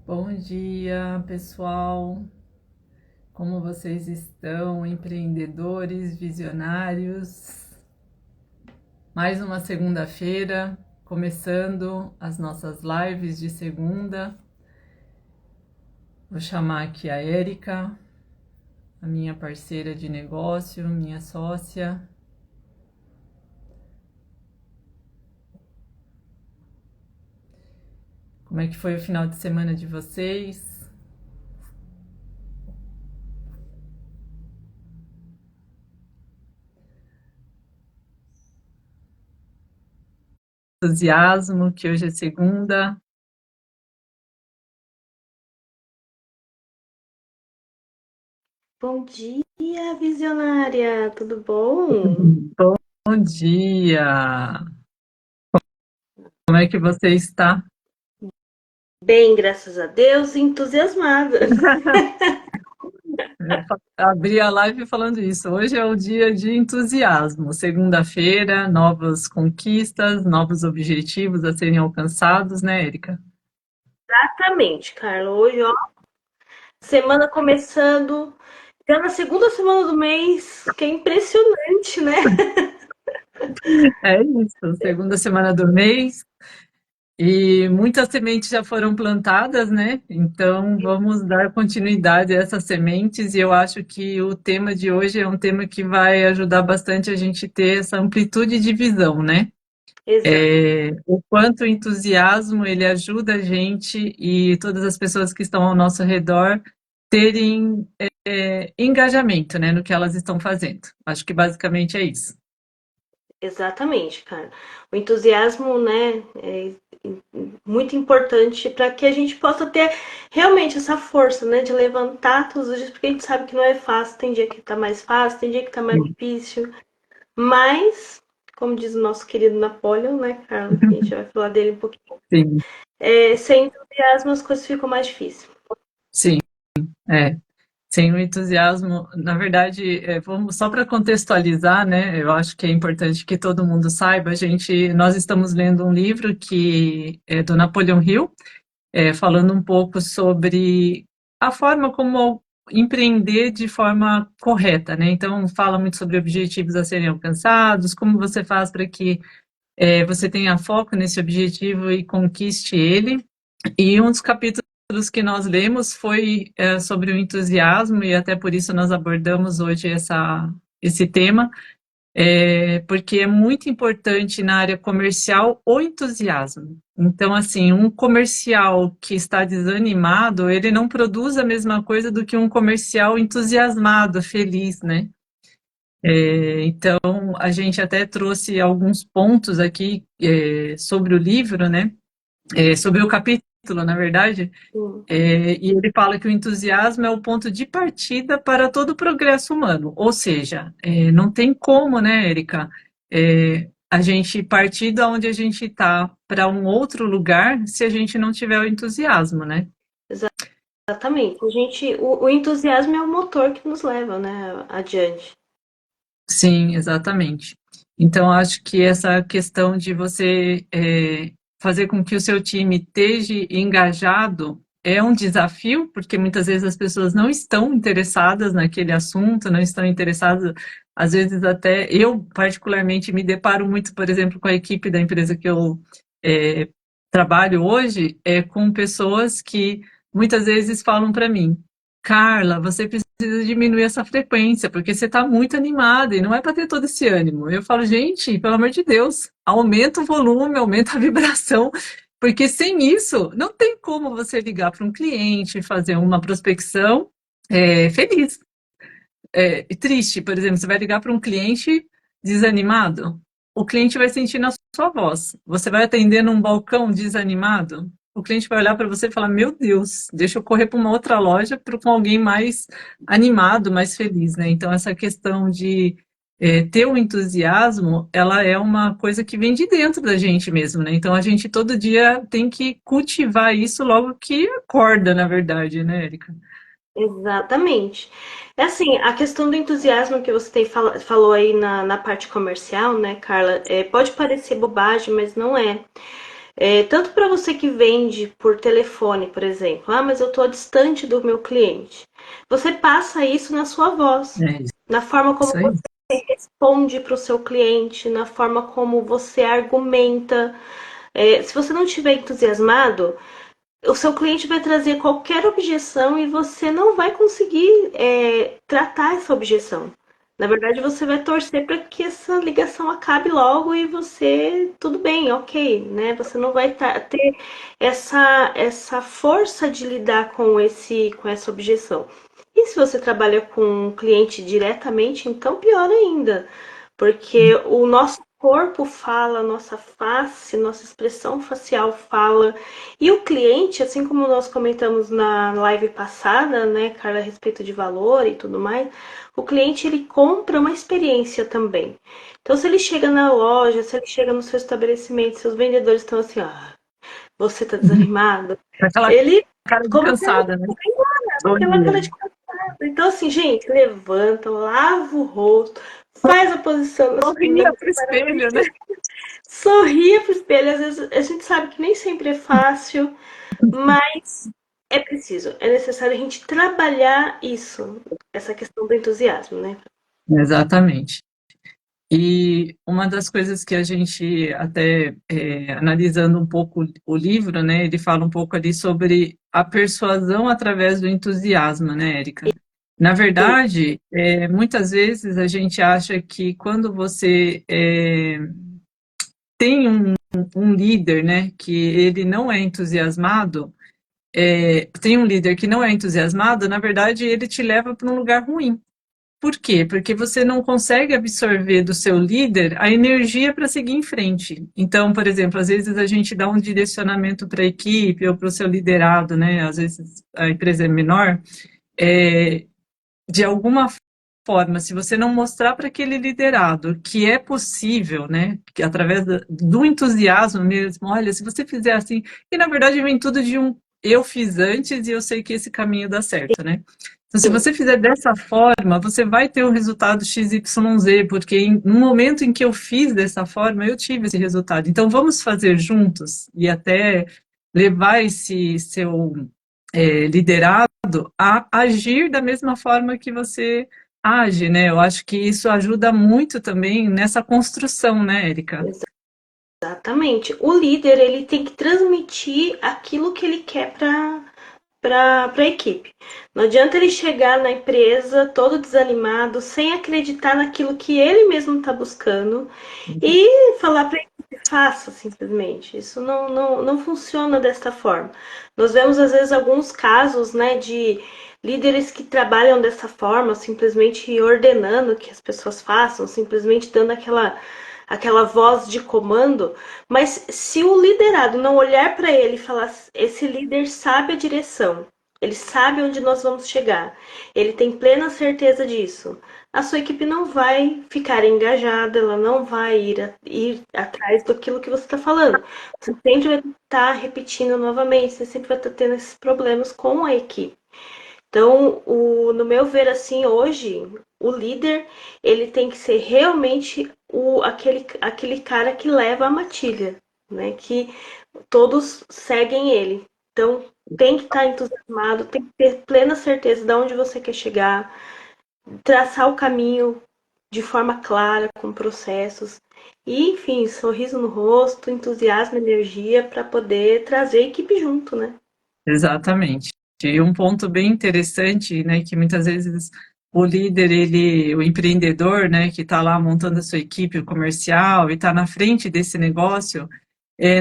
Bom dia, pessoal. Como vocês estão, empreendedores, visionários? Mais uma segunda-feira, começando as nossas lives de segunda. Vou chamar aqui a Érica, a minha parceira de negócio, minha sócia. Como é que foi o final de semana de vocês? Entusiasmo, que hoje é segunda. Bom dia, visionária, tudo bom? Bom dia! Como é que você está? Bem, graças a Deus, entusiasmada. Eu abri a live falando isso. Hoje é o dia de entusiasmo. Segunda-feira, novas conquistas, novos objetivos a serem alcançados, né, Érica? Exatamente, Carla. Hoje, ó, semana começando, já na segunda semana do mês, que é impressionante, né? É isso, segunda semana do mês e muitas sementes já foram plantadas, né? Então vamos dar continuidade a essas sementes e eu acho que o tema de hoje é um tema que vai ajudar bastante a gente ter essa amplitude de visão, né? O quanto o entusiasmo ele ajuda a gente e todas as pessoas que estão ao nosso redor terem engajamento, né, no que elas estão fazendo. Acho que basicamente é isso. Exatamente, cara. O entusiasmo, né, é muito importante para que a gente possa ter realmente essa força, né, de levantar todos os dias, porque a gente sabe que não é fácil. Tem dia que tá mais fácil, tem dia que tá mais Sim, difícil. Mas, como diz o nosso querido Napoleon, né, Carla? A gente vai falar dele um pouquinho. sim, Sem entusiasmo as coisas ficam mais difíceis. sim, é. Sem o entusiasmo, na verdade, vamos só para contextualizar, né? Eu acho que é importante que todo mundo saiba. Nós estamos lendo um livro que é do Napoleon Hill, falando um pouco sobre a forma como empreender de forma correta, né? Então, fala muito sobre objetivos a serem alcançados, como você faz para que você tenha foco nesse objetivo e conquiste ele. E um dos capítulos que nós lemos foi sobre o entusiasmo, e até por isso nós abordamos hoje esse tema, porque é muito importante na área comercial o entusiasmo. Então, assim, um comercial que está desanimado, ele não produz a mesma coisa do que um comercial entusiasmado, feliz, né? Então, a gente até trouxe alguns pontos aqui sobre o livro, né? Sobre o capítulo, na verdade, Sim, e ele fala que o entusiasmo é o ponto de partida para todo o progresso humano. Ou seja, não tem como, né, Érica, a gente partir da onde a gente está para um outro lugar se a gente não tiver o entusiasmo, né? exatamente. O entusiasmo é o motor que nos leva, né, adiante. Sim, exatamente. Então, acho que essa questão de você fazer com que o seu time esteja engajado é um desafio, porque muitas vezes as pessoas não estão interessadas naquele assunto, não estão interessadas, às vezes até eu, particularmente, me deparo muito, por exemplo, com a equipe da empresa que eu eh, trabalho hoje, com pessoas que muitas vezes falam para mim, Carla, você precisa diminuir essa frequência, porque você está muito animada e não é para ter todo esse ânimo. Eu falo, gente, pelo amor de Deus, aumenta o volume, aumenta a vibração, porque sem isso não tem como você ligar para um cliente, fazer uma prospecção feliz. E triste, por exemplo, você vai ligar para um cliente desanimado, o cliente vai sentir na sua voz. Você vai atender num balcão desanimado, o cliente vai olhar para você e falar: Meu Deus, deixa eu correr para uma outra loja com alguém mais animado, mais feliz, né? Então, essa questão de ter o entusiasmo, ela é uma coisa que vem de dentro da gente mesmo, né? Então, a gente todo dia tem que cultivar isso logo que acorda, na verdade, né, Erika? Exatamente. É assim, a questão do entusiasmo que você falou aí na parte comercial, né, Carla, pode parecer bobagem, mas não é. Tanto para você que vende por telefone, por exemplo, mas eu estou distante do meu cliente. Você passa isso na sua voz, É na forma como isso aí. você responde para o seu cliente, na forma como você argumenta. Se você não estiver entusiasmado, o seu cliente vai trazer qualquer objeção e você não vai conseguir tratar essa objeção. Na verdade, você vai torcer para que essa ligação acabe logo e você, tudo bem, ok, né? Você não vai ter essa força de lidar com essa objeção. E se você trabalha com um cliente diretamente, então pior ainda, porque o nosso corpo fala, nossa face, nossa expressão facial fala, e o cliente, assim como nós comentamos na live passada, né, Carla, a respeito de valor e tudo mais, o cliente ele compra uma experiência também. Então, se ele chega na loja, se ele chega no seu estabelecimento, seus vendedores estão assim, você tá desanimado? Com aquela Ele, cara de como se cansada, né? aquela Sorria. cara de cansado. Então, assim, gente, levanta, lava o rosto, faz a posição da Sorria supinando pro espelho, né? sorria pro espelho. Às vezes a gente sabe que nem sempre é fácil, mas é preciso, é necessário a gente trabalhar isso, essa questão do entusiasmo, né? Exatamente. E uma das coisas que a gente, até analisando um pouco o livro, né, ele fala um pouco ali sobre a persuasão através do entusiasmo, né, Érica? Na Sim, verdade, muitas vezes a gente acha que quando você tem um líder, né, que ele não é entusiasmado, tem um líder que não é entusiasmado, na verdade, ele te leva para um lugar ruim. Por quê? Porque você não consegue absorver do seu líder a energia para seguir em frente. Então, por exemplo, às vezes a gente dá um direcionamento para a equipe ou para o seu liderado, né? Às vezes a empresa é menor, é, de alguma forma, se você não mostrar para aquele liderado que é possível, né, que através do entusiasmo mesmo, olha, se você fizer assim, e na verdade vem tudo de um eu fiz antes e eu sei que esse caminho dá certo, né? Então, se sim. você fizer dessa forma, você vai ter o resultado XYZ, porque no momento em que eu fiz dessa forma, eu tive esse resultado. Então, vamos fazer juntos e até levar esse seu liderado a agir da mesma forma que você age, né? Eu acho que isso ajuda muito também nessa construção, né, Érica? Exatamente. O líder, ele tem que transmitir aquilo que ele quer para a equipe. Não adianta ele chegar na empresa todo desanimado, sem acreditar naquilo que ele mesmo está buscando e falar para a equipe, faça simplesmente. Isso não funciona desta forma. Nós vemos, às vezes, alguns casos, né, de líderes que trabalham dessa forma, simplesmente ordenando que as pessoas façam, simplesmente dando aquela voz de comando, mas se o liderado não olhar para ele e falar, esse líder sabe a direção, ele sabe onde nós vamos chegar, ele tem plena certeza disso, a sua equipe não vai ficar engajada, ela não vai ir atrás daquilo que você está falando. Você sempre vai estar repetindo novamente, você sempre vai estar tendo esses problemas com a equipe. Então, no meu ver, assim, hoje, o líder, ele tem que ser realmente aquele cara que leva a matilha, né? Que todos seguem ele. Então, tem que estar entusiasmado, tem que ter plena certeza de onde você quer chegar, traçar o caminho de forma clara, com processos. E, enfim, sorriso no rosto, entusiasmo, energia para poder trazer a equipe junto, né? Exatamente. E um ponto bem interessante, né, que muitas vezes o líder, ele, o empreendedor, né, que está lá montando a sua equipe comercial e está na frente desse negócio,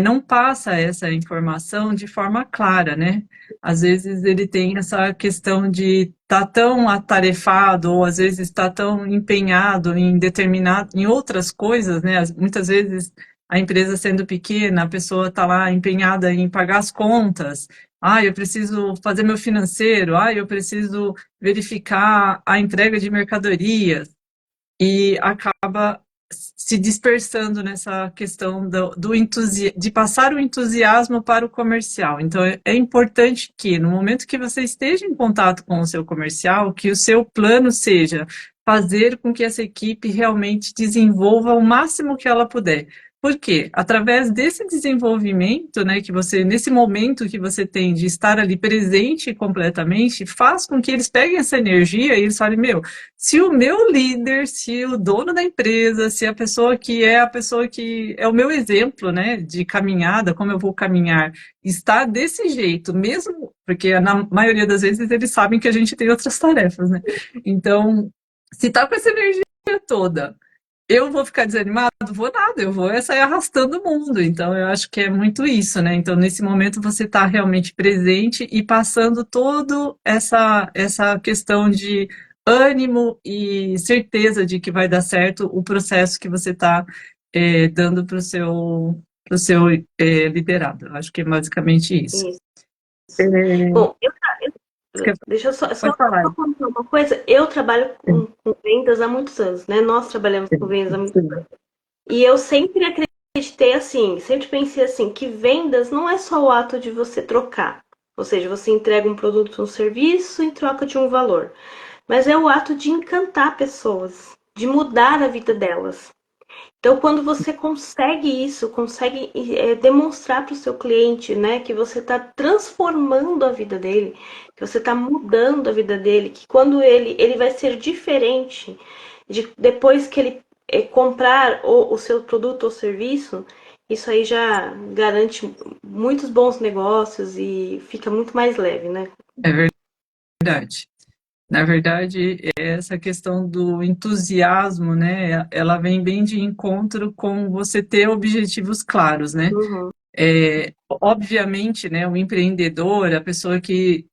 não passa essa informação de forma clara, né? Às vezes ele tem essa questão de estar tão atarefado ou às vezes está tão empenhado em determinado, em outras coisas, né? Muitas vezes a empresa sendo pequena, a pessoa está lá empenhada em pagar as contas. Ah, eu preciso fazer meu financeiro. Ah, eu preciso verificar a entrega de mercadorias e acaba se dispersando nessa questão de passar o entusiasmo para o comercial. Então, é importante que, no momento que você esteja em contato com o seu comercial, que o seu plano seja fazer com que essa equipe realmente desenvolva o máximo que ela puder. Por quê? Através desse desenvolvimento, né, que você, nesse momento que você tem de estar ali presente completamente, faz com que eles peguem essa energia e eles falem, meu, se o meu líder, se o dono da empresa, se a pessoa que é o meu exemplo, né, de caminhada, como eu vou caminhar, está desse jeito, mesmo, porque na maioria das vezes eles sabem que a gente tem outras tarefas, né? Então, se tá com essa energia toda, eu vou ficar desanimado? Vou nada, eu vou sair arrastando o mundo. Então, eu acho que é muito isso, né? Então, nesse momento, você está realmente presente e passando toda essa questão de ânimo e certeza de que vai dar certo o processo que você está dando para o seu liderado. Eu acho que é basicamente isso. Isso. É, Bom, deixa eu só pode falar. contar uma coisa. Eu trabalho com vendas há muitos anos, né? Nós trabalhamos com vendas há muitos anos. Sim, E eu sempre acreditei assim, sempre pensei assim, que vendas não é só o ato de você trocar. Ou seja, você entrega um produto ou um serviço em troca de um valor. Mas é o ato de encantar pessoas, de mudar a vida delas. Então, quando você consegue isso, consegue demonstrar para o seu cliente, né, que você está transformando a vida dele, que você está mudando a vida dele, que quando ele vai ser diferente depois que ele comprar o seu produto ou serviço, isso aí já garante muitos bons negócios e fica muito mais leve, né? é verdade. Na verdade, essa questão do entusiasmo, né, ela vem bem de encontro com você ter objetivos claros, né? Uhum. Obviamente, né, o empreendedor, a pessoa que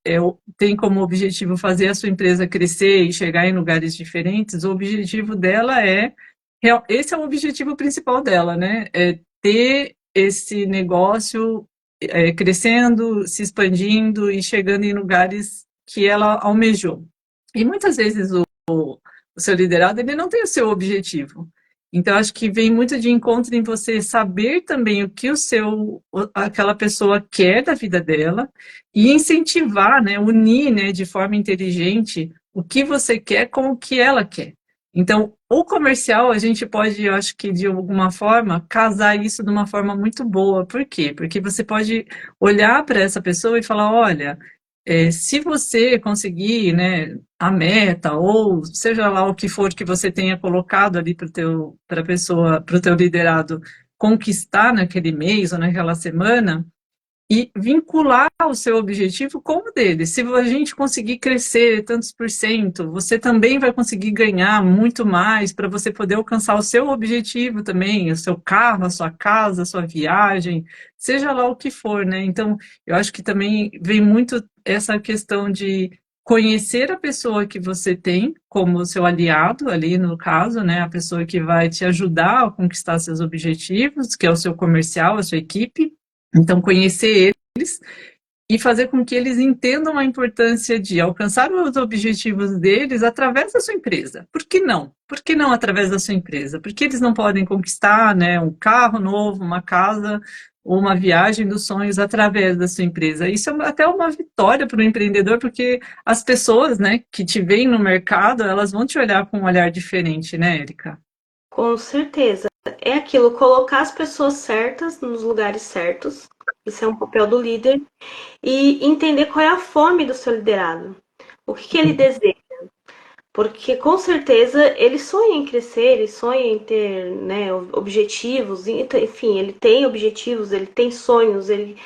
tem como objetivo fazer a sua empresa crescer e chegar em lugares diferentes, o objetivo dela esse é o objetivo principal dela, né? É ter esse negócio crescendo, se expandindo e chegando em lugares que ela almejou. E muitas vezes o seu liderado ele não tem o seu objetivo. Então, acho que vem muito de encontro em você saber também o que aquela pessoa quer da vida dela e incentivar, né, unir, né, de forma inteligente o que você quer com o que ela quer. Então, o comercial, a gente pode, eu acho que de alguma forma, casar isso de uma forma muito boa. Por quê? Porque você pode olhar para essa pessoa e falar, olha, se você conseguir, né, a meta, ou seja lá o que for que você tenha colocado ali para a pessoa, para o teu liderado conquistar naquele mês ou naquela semana, e vincular o seu objetivo com o dele. Se a gente conseguir crescer tantos por cento, você também vai conseguir ganhar muito mais para você poder alcançar o seu objetivo também, o seu carro, a sua casa, a sua viagem, seja lá o que for, né? Então, eu acho que também vem muito essa questão de conhecer a pessoa que você tem como seu aliado ali no caso, né, a pessoa que vai te ajudar a conquistar seus objetivos, que é o seu comercial, a sua equipe. Então, conhecer eles e fazer com que eles entendam a importância de alcançar os objetivos deles através da sua empresa. Por que não? Por que não através da sua empresa? Porque eles não podem conquistar, né, um carro novo, uma casa ou uma viagem dos sonhos através da sua empresa. Isso é até uma vitória para o empreendedor, porque as pessoas, né, que te veem no mercado, elas vão te olhar com um olhar diferente, né, Érica? Com certeza. É aquilo, colocar as pessoas certas nos lugares certos. Isso é um papel do líder. E entender qual é a fome do seu liderado. O que ele deseja. Porque com certeza ele sonha em crescer, ele sonha em ter, né, objetivos, enfim, ele tem objetivos, ele tem sonhos, ele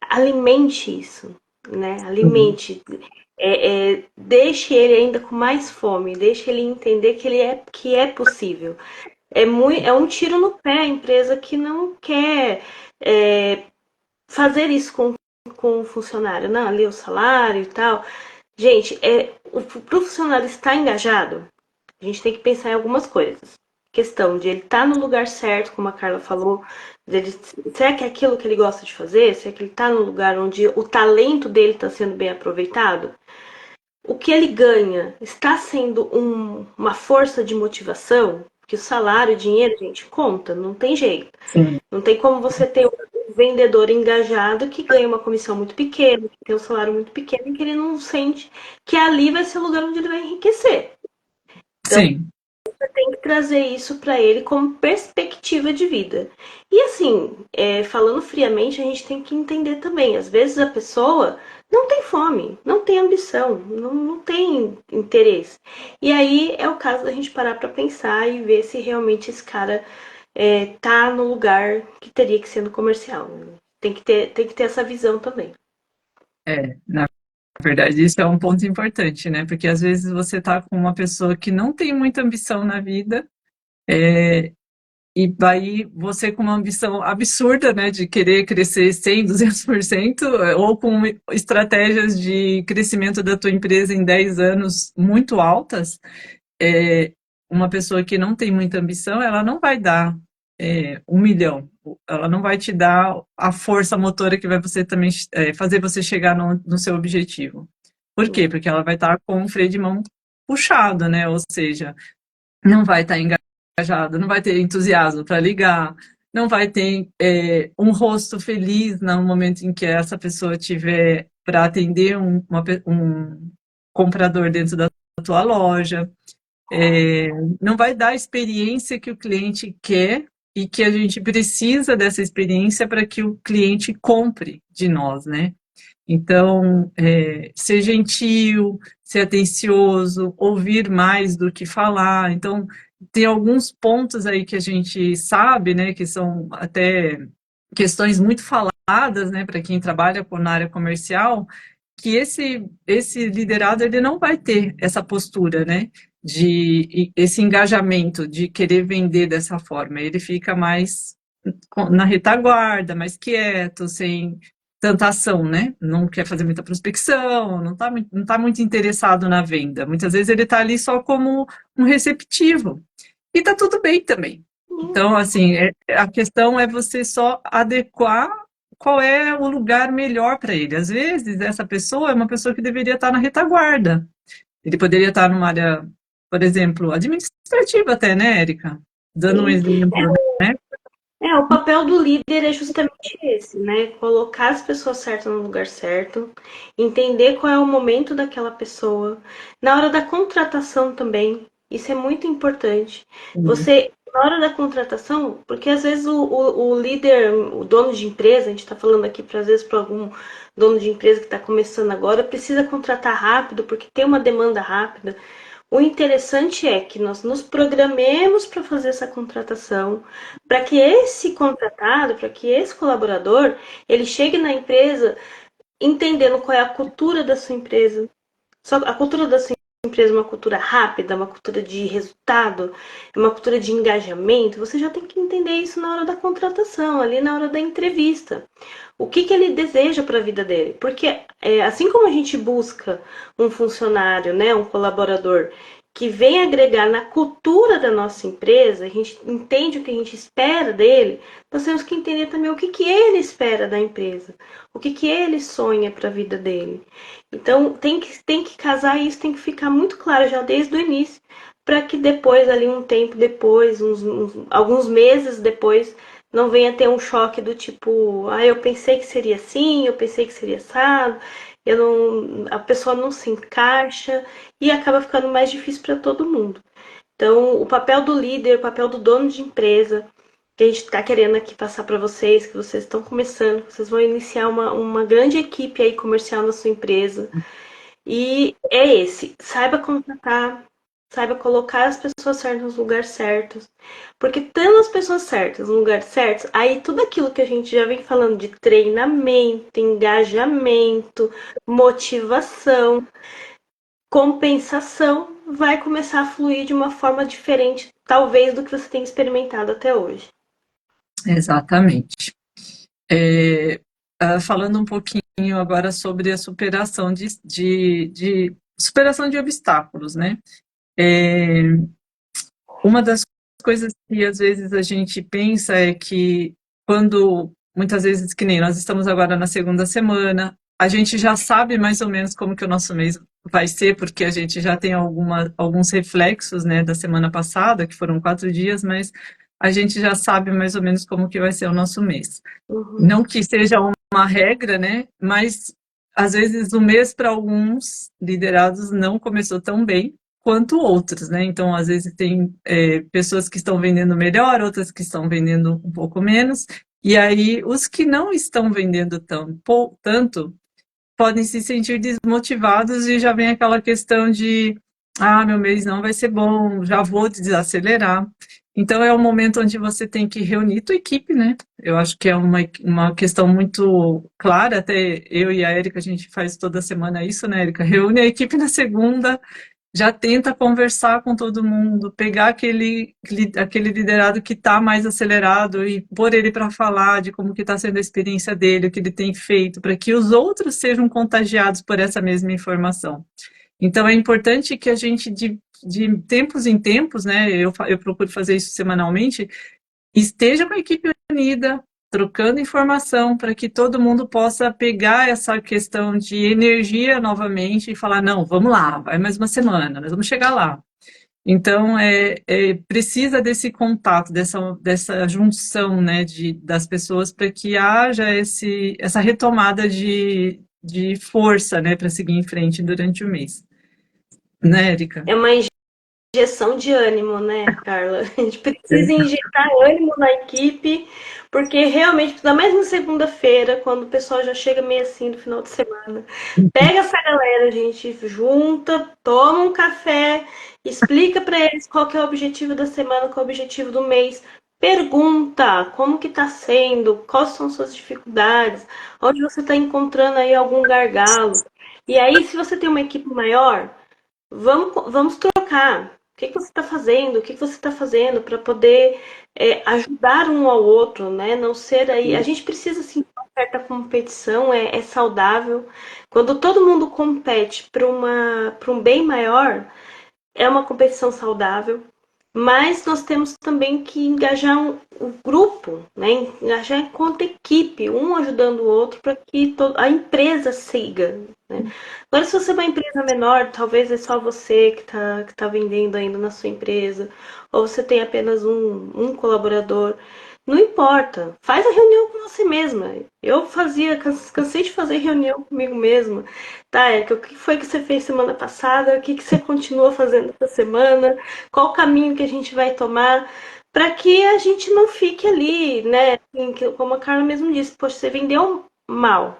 alimente isso, né? Alimente. Deixe ele ainda com mais fome, deixe ele entender que é possível. É um tiro no pé a empresa que não quer fazer isso com o funcionário. Não, ali o salário e tal. Gente, para o funcionário estar engajado, a gente tem que pensar em algumas coisas. Questão de ele estar no lugar certo, como a Carla falou. Será que é aquilo que ele gosta de fazer? Será que ele está no lugar onde o talento dele está sendo bem aproveitado? O que ele ganha está sendo uma força de motivação? Porque o salário, o dinheiro, gente, conta, não tem jeito. Sim, Não tem como você ter um vendedor engajado que ganha uma comissão muito pequena, que tem um salário muito pequeno e que ele não sente que ali vai ser o lugar onde ele vai enriquecer. sim. você tem que trazer isso para ele como perspectiva de vida. E assim, falando friamente, a gente tem que entender também, às vezes a pessoa não tem fome, não tem ambição, não tem interesse. E aí é o caso da gente parar para pensar e ver se realmente esse cara tá no lugar que teria que ser no comercial. Tem que ter essa visão também. Na verdade, isso é um ponto importante, né? Porque às vezes você tá com uma pessoa que não tem muita ambição na vida, e aí você com uma ambição absurda, né, de querer crescer 100, 200%, ou com estratégias de crescimento da tua empresa em 10 anos muito altas, é, uma pessoa que não tem muita ambição, ela não vai dar 1 milhão. Ela não vai te dar a força motora que vai você também fazer você chegar no seu objetivo. Por quê? Porque ela vai estar com o freio de mão puxado, né? Ou seja, não vai estar engajado, não vai ter entusiasmo para ligar, não vai ter um rosto feliz no momento em que essa pessoa tiver para atender um comprador dentro da tua loja. Não vai dar a experiência que o cliente quer e que a gente precisa dessa experiência para que o cliente compre de nós, né? Então, ser gentil, ser atencioso, ouvir mais do que falar. Então, tem alguns pontos aí que a gente sabe, né, que são até questões muito faladas, né, para quem trabalha na área comercial, que esse liderado ele não vai ter essa postura, né, de esse engajamento de querer vender dessa forma. Ele fica mais na retaguarda, mais quieto, sem tanta ação, né? Não quer fazer muita prospecção, não tá muito interessado na venda. Muitas vezes ele está ali só como um receptivo. E tá tudo bem também. Então, assim, a questão é você só adequar qual é o lugar melhor para ele. Às vezes, essa pessoa é uma pessoa que deveria estar na retaguarda. Ele poderia estar numa área, por exemplo, administrativa até, né, Érica? Dando um Sim. exemplo, né? O papel do líder é justamente esse, né? Colocar as pessoas certas no lugar certo, entender qual é o momento daquela pessoa. Na hora da contratação também, isso é muito importante. Você, na hora da contratação, porque às vezes o líder, o dono de empresa, a gente está falando aqui, às vezes, para algum dono de empresa que está começando agora, precisa contratar rápido, porque tem uma demanda rápida. O interessante é que nós nos programemos para fazer essa contratação, para que esse contratado, para que esse colaborador, ele chegue na empresa entendendo qual é a cultura da sua empresa. Só a cultura da sua empresa é uma cultura rápida, uma cultura de resultado, é uma cultura de engajamento. Você já tem que entender isso na hora da contratação, ali na hora da entrevista. O que ele deseja para a vida dele? Porque assim como a gente busca um funcionário, né, um colaborador que vem agregar na cultura da nossa empresa, a gente entende o que a gente espera dele, nós temos que entender também o que ele espera da empresa, o que ele sonha para a vida dele. Então tem que casar isso, tem que ficar muito claro já desde o início, para que depois, ali um tempo depois, alguns meses depois, não venha ter um choque do tipo, eu pensei que seria assim, eu pensei que seria assado, a pessoa não se encaixa e acaba ficando mais difícil para todo mundo. Então, o papel do líder, o papel do dono de empresa, que a gente está querendo aqui passar para vocês, que vocês estão começando, vocês vão iniciar uma grande equipe aí comercial na sua empresa. E é esse, saiba contratar, saiba colocar as pessoas certas nos lugares certos. Porque tendo as pessoas certas no lugar certo, aí tudo aquilo que a gente já vem falando de treinamento, engajamento, motivação, compensação, vai começar a fluir de uma forma diferente, talvez, do que você tem experimentado até hoje. Exatamente. Falando um pouquinho agora sobre a superação de superação de obstáculos, né? Uma das coisas que às vezes a gente pensa é que quando, muitas vezes, que nem nós estamos agora na segunda semana, a gente já sabe mais ou menos como que o nosso mês vai ser, porque a gente já tem alguns reflexos, né, da semana passada, que foram 4 dias, mas a gente já sabe mais ou menos como que vai ser o nosso mês. Não que seja uma regra, né, mas às vezes o mês para alguns liderados não começou tão bem quanto outros, né? Então, às vezes tem pessoas que estão vendendo melhor, outras que estão vendendo um pouco menos, e aí os que não estão vendendo tanto podem se sentir desmotivados e já vem aquela questão de meu mês não vai ser bom, já vou desacelerar. Então é um momento onde você tem que reunir tua equipe, né? Eu acho que é uma questão muito clara, até eu e a Érica, a gente faz toda semana isso, né, Érica? Reúne a equipe na segunda, já tenta conversar com todo mundo, pegar aquele liderado que está mais acelerado e pôr ele para falar de como que está sendo a experiência dele, o que ele tem feito, para que os outros sejam contagiados por essa mesma informação. Então, é importante que a gente, de tempos em tempos, né, eu procuro fazer isso semanalmente, esteja com a equipe unida, trocando informação para que todo mundo possa pegar essa questão de energia novamente e falar, não, vamos lá, vai mais uma semana, nós vamos chegar lá. Então, precisa desse contato, dessa junção, né, das pessoas para que haja essa retomada de força, né, para seguir em frente durante o mês. Né, Érica? É uma injeção de ânimo, né, Carla? A gente precisa É. injetar ânimo na equipe, porque realmente, ainda mais na segunda-feira, quando o pessoal já chega meio assim no final de semana. Pega essa galera, a gente junta, toma um café, explica para eles qual que é o objetivo da semana, qual é o objetivo do mês. Pergunta como que tá sendo, quais são suas dificuldades, onde você está encontrando aí algum gargalo. E aí, se você tem uma equipe maior, vamos trocar. O que você está fazendo? O que você está fazendo para poder ajudar um ao outro, né? Não ser aí. A gente precisa sim de uma certa competição, é saudável. Quando todo mundo compete para um bem maior, é uma competição saudável. Mas nós temos também que engajar o grupo, né? Engajar enquanto equipe, um ajudando o outro para que a empresa siga. Né? Agora, se você é uma empresa menor, talvez é só você que tá vendendo ainda na sua empresa, ou você tem apenas um colaborador. Não importa, faz a reunião com você mesma. Eu cansei de fazer reunião comigo mesma. Tá, Erika, o que foi que você fez semana passada? O que você continua fazendo essa semana? Qual o caminho que a gente vai tomar? Para que a gente não fique ali, né? Como a Carla mesmo disse, poxa, você vendeu mal.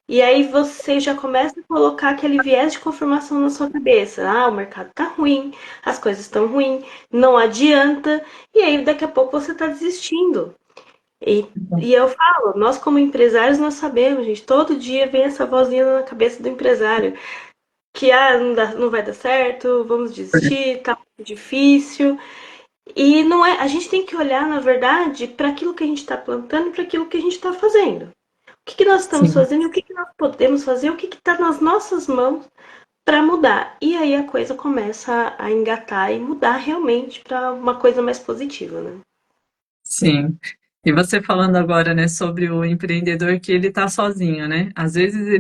E aí você já começa a colocar aquele viés de confirmação na sua cabeça. O mercado tá ruim, as coisas estão ruins, não adianta. E aí daqui a pouco você está desistindo. E eu falo, nós como empresários, nós sabemos, gente, todo dia vem essa vozinha na cabeça do empresário, que não vai dar certo, vamos desistir, tá muito difícil. E não é, a gente tem que olhar, na verdade, para aquilo que a gente está plantando e para aquilo que a gente está fazendo. O que nós estamos Sim. fazendo e o que nós podemos fazer, o que está nas nossas mãos para mudar. E aí a coisa começa a engatar e mudar realmente para uma coisa mais positiva, né? Sim. E você falando agora, né, sobre o empreendedor que ele está sozinho, né? Às vezes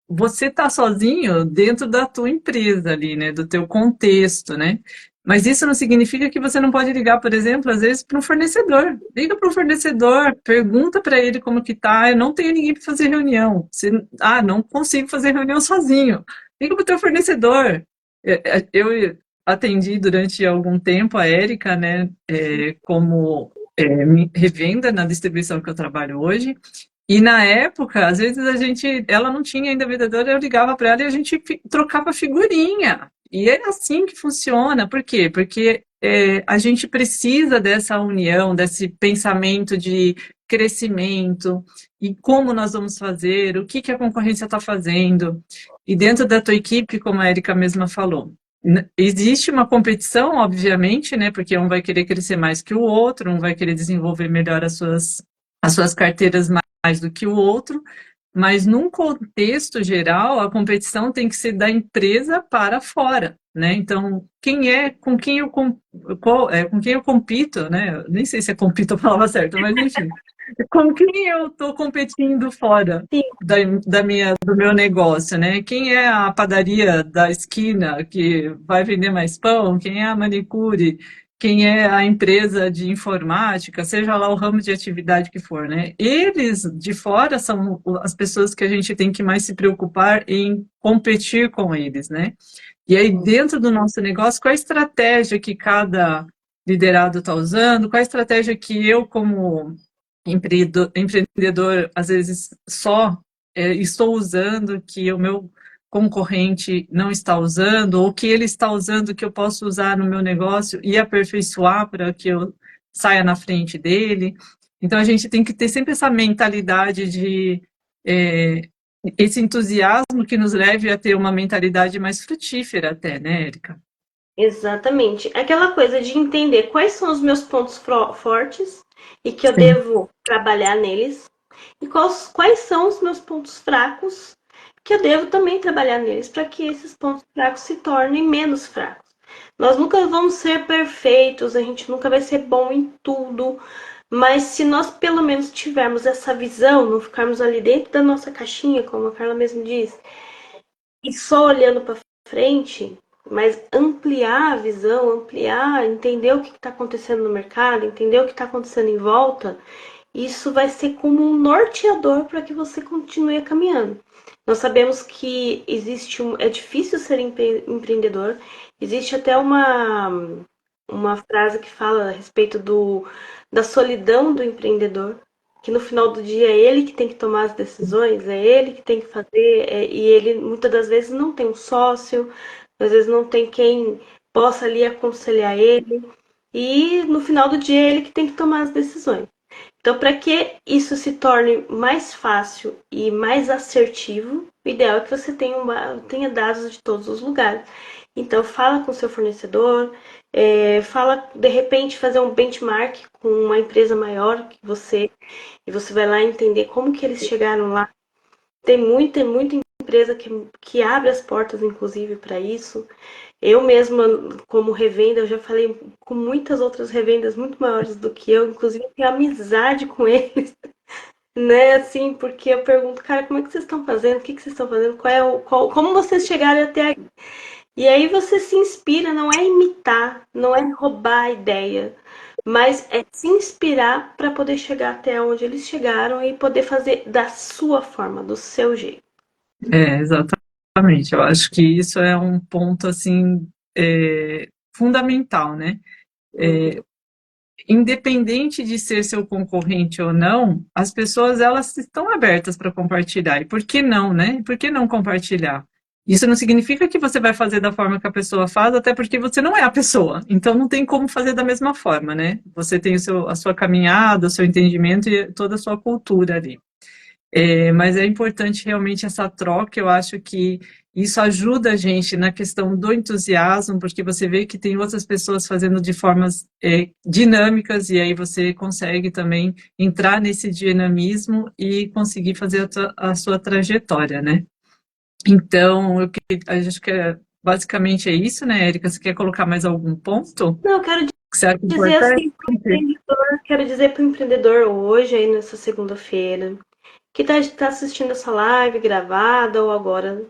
você está sozinho dentro da tua empresa ali, né, do teu contexto, né? Mas isso não significa que você não pode ligar, por exemplo, às vezes para um fornecedor. Liga para o fornecedor, pergunta para ele como que tá. Eu não tenho ninguém para fazer reunião. Não consigo fazer reunião sozinho. Liga para o teu fornecedor. Eu atendi durante algum tempo a Érica, né, como revenda na distribuição que eu trabalho hoje. E na época, às vezes ela não tinha ainda vendedora, eu ligava para ela e a gente trocava figurinha. E é assim que funciona. Por quê? Porque a gente precisa dessa união, desse pensamento de crescimento e como nós vamos fazer, o que a concorrência está fazendo. E dentro da tua equipe, como a Erika mesma falou, existe uma competição, obviamente, né? Porque um vai querer crescer mais que o outro, um vai querer desenvolver melhor as suas carteiras mais do que o outro, mas num contexto geral, a competição tem que ser da empresa para fora, né? Então, com quem eu compito, né? Nem sei se é compito a palavra certa, mas enfim, com quem eu estou competindo fora Sim, do meu negócio, né? Quem é a padaria da esquina que vai vender mais pão? Quem é a manicure? Quem é a empresa de informática? Seja lá o ramo de atividade que for, né? Eles de fora são as pessoas que a gente tem que mais se preocupar em competir com eles, né? E aí, dentro do nosso negócio, qual a estratégia que cada liderado está usando, qual a estratégia que eu, como empreendedor, às vezes só estou usando, que o meu concorrente não está usando, ou que ele está usando que eu posso usar no meu negócio e aperfeiçoar para que eu saia na frente dele. Então a gente tem que ter sempre essa mentalidade de esse entusiasmo que nos leve a ter uma mentalidade mais frutífera até, né, Érica? Exatamente. Aquela coisa de entender quais são os meus pontos fortes e que eu Sim. devo trabalhar neles, e quais são os meus pontos fracos que eu devo também trabalhar neles para que esses pontos fracos se tornem menos fracos. Nós nunca vamos ser perfeitos, a gente nunca vai ser bom em tudo, mas se nós pelo menos tivermos essa visão, não ficarmos ali dentro da nossa caixinha, como a Carla mesmo diz, e só olhando para frente, mas ampliar a visão, ampliar, entender o que está acontecendo no mercado, entender o que está acontecendo em volta, isso vai ser como um norteador para que você continue caminhando. Nós sabemos que é difícil ser empreendedor. Existe até uma frase que fala a respeito da solidão do empreendedor, que no final do dia é ele que tem que tomar as decisões, é ele que tem que fazer, e ele muitas das vezes não tem um sócio, às vezes não tem quem possa ali aconselhar ele, e no final do dia é ele que tem que tomar as decisões. Então, para que isso se torne mais fácil e mais assertivo, o ideal é que você tenha dados de todos os lugares. Então, fala com o seu fornecedor, fala, de repente, fazer um benchmark com uma empresa maior que você, e você vai lá entender como que eles chegaram lá. Tem muita empresa que abre as portas, inclusive, para isso. Eu mesma, como revenda, eu já falei com muitas outras revendas muito maiores do que eu, inclusive tenho amizade com eles, né? Assim, porque eu pergunto, cara, como é que vocês estão fazendo? O que vocês estão fazendo? Como vocês chegaram até aqui? E aí você se inspira, não é imitar, não é roubar a ideia, mas é se inspirar para poder chegar até onde eles chegaram e poder fazer da sua forma, do seu jeito. Exatamente. Eu acho que isso é um ponto assim fundamental, né? Uhum. Independente de ser seu concorrente ou não, as pessoas elas estão abertas para compartilhar. E por que não, né? Por que não compartilhar? Isso não significa que você vai fazer da forma que a pessoa faz, até porque você não é a pessoa. Então não tem como fazer da mesma forma, né? Você tem a sua caminhada, o seu entendimento e toda a sua cultura ali. Mas é importante realmente essa troca, eu acho que isso ajuda a gente na questão do entusiasmo, porque você vê que tem outras pessoas fazendo de formas dinâmicas, e aí você consegue também entrar nesse dinamismo e conseguir fazer a sua trajetória, né? Então, acho que basicamente é isso, né, Érica? Você quer colocar mais algum ponto Não, eu quero que você acha dizer importante? assim para o empreendedor, quero dizer para o empreendedor hoje, aí nessa segunda-feira, que está assistindo essa live gravada ou agora,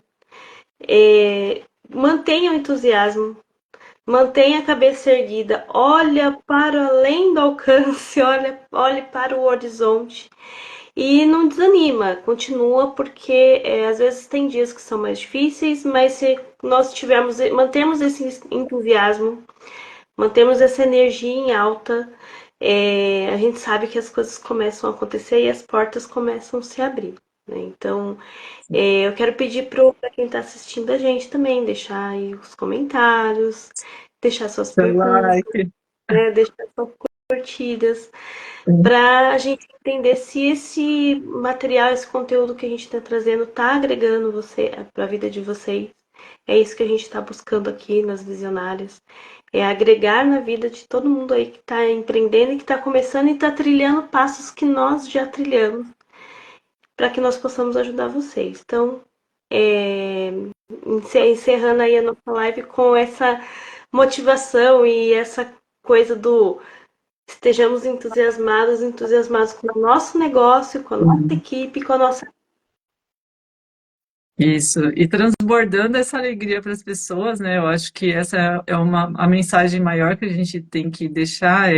mantenha o entusiasmo, mantenha a cabeça erguida, olha para além do alcance, olhe para o horizonte e não desanima, continua porque às vezes tem dias que são mais difíceis, mas se nós mantemos esse entusiasmo, mantemos essa energia em alta, a gente sabe que as coisas começam a acontecer e as portas começam a se abrir. Né? Então, eu quero pedir para quem está assistindo a gente também deixar aí os comentários, deixar suas Seu perguntas, like. né? Deixar suas curtidas, para a gente entender se esse material, esse conteúdo que a gente está trazendo está agregando para a vida de vocês. É isso que a gente está buscando aqui nas Visionárias. É agregar na vida de todo mundo aí que está empreendendo e que está começando e está trilhando passos que nós já trilhamos para que nós possamos ajudar vocês. Então, encerrando aí a nossa live com essa motivação e essa coisa do estejamos entusiasmados com o nosso negócio, com a nossa equipe, com a nossa. Isso, e transbordando essa alegria para as pessoas, né? Eu acho que essa é a mensagem maior que a gente tem que deixar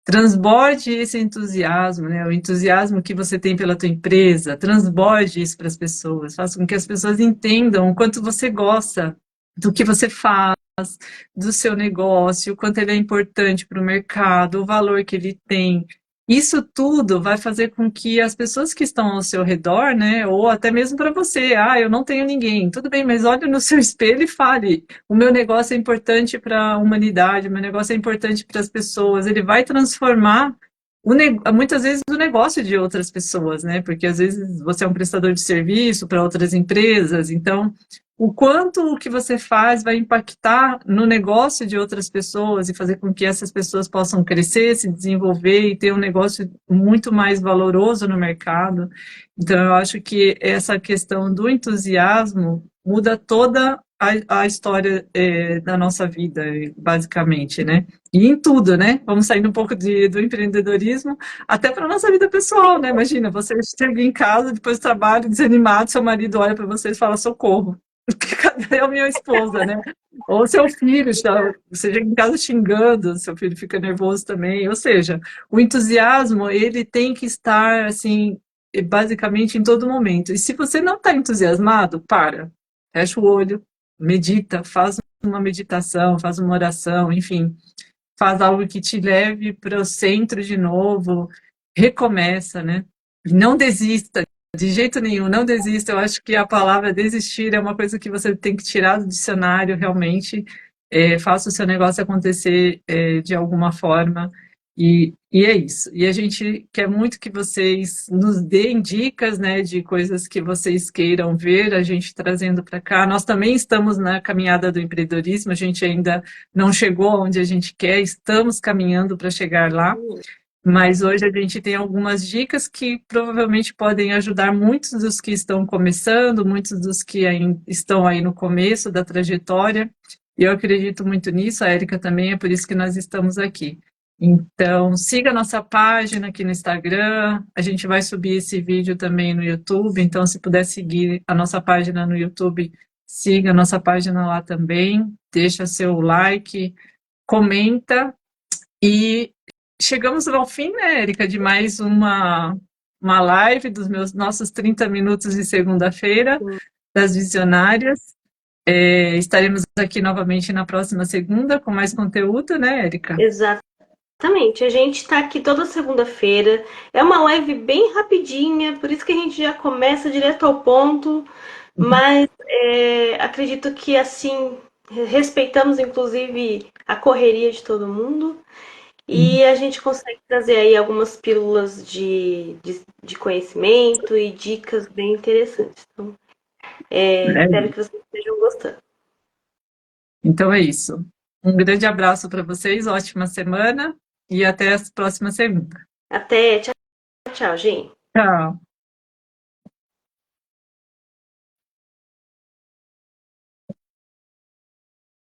transborde esse entusiasmo, né? O entusiasmo que você tem pela tua empresa, transborde isso para as pessoas, faça com que as pessoas entendam o quanto você gosta do que você faz, do seu negócio, o quanto ele é importante para o mercado, o valor que ele tem. Isso tudo vai fazer com que as pessoas que estão ao seu redor, né, ou até mesmo para você, eu não tenho ninguém, tudo bem, mas olhe no seu espelho e fale: o meu negócio é importante para a humanidade, o meu negócio é importante para as pessoas. Ele vai transformar muitas vezes o negócio de outras pessoas, né? Porque às vezes você é um prestador de serviço para outras empresas, então o quanto o que você faz vai impactar no negócio de outras pessoas e fazer com que essas pessoas possam crescer, se desenvolver e ter um negócio muito mais valoroso no mercado. Então, eu acho que essa questão do entusiasmo muda toda a história da nossa vida, basicamente, né? E em tudo, né? Vamos saindo um pouco do empreendedorismo até para a nossa vida pessoal, né? Imagina, você chega em casa depois do trabalho, desanimado, seu marido olha para você e fala: socorro, cadê a minha esposa, né? Ou seu filho, você chega em casa xingando, seu filho fica nervoso também. Ou seja, o entusiasmo, ele tem que estar, assim, basicamente em todo momento. E se você não está entusiasmado, fecha o olho, medita, faz uma meditação, faz uma oração, enfim, faz algo que te leve para o centro de novo, recomeça, né? Não desista, de jeito nenhum, não desista. Eu acho que a palavra desistir é uma coisa que você tem que tirar do dicionário, realmente. Faça o seu negócio acontecer de alguma forma. E é isso. E a gente quer muito que vocês nos deem dicas, né, de coisas que vocês queiram ver, a gente trazendo para cá. Nós também estamos na caminhada do empreendedorismo, a gente ainda não chegou onde a gente quer, estamos caminhando para chegar lá. Mas hoje a gente tem algumas dicas que provavelmente podem ajudar muitos dos que estão começando, muitos dos que estão aí no começo da trajetória. E eu acredito muito nisso, a Érica também, é por isso que nós estamos aqui. Então, siga a nossa página aqui no Instagram, a gente vai subir esse vídeo também no YouTube, então se puder seguir a nossa página no YouTube, siga a nossa página lá também, deixa seu like, comenta e chegamos ao fim, né, Érica, de mais uma live dos nossos 30 minutos de segunda-feira, das Visionárias. Estaremos aqui novamente na próxima segunda com mais conteúdo, né, Érica? Exatamente. A gente está aqui toda segunda-feira. É uma live bem rapidinha, por isso que a gente já começa direto ao ponto. Mas acredito que assim respeitamos inclusive a correria de todo mundo. E a gente consegue trazer aí algumas pílulas de conhecimento e dicas bem interessantes. Então, espero que vocês estejam gostando. Então é isso. Um grande abraço para vocês, ótima semana e até a próxima segunda. Até, tchau, tchau, gente. Tchau.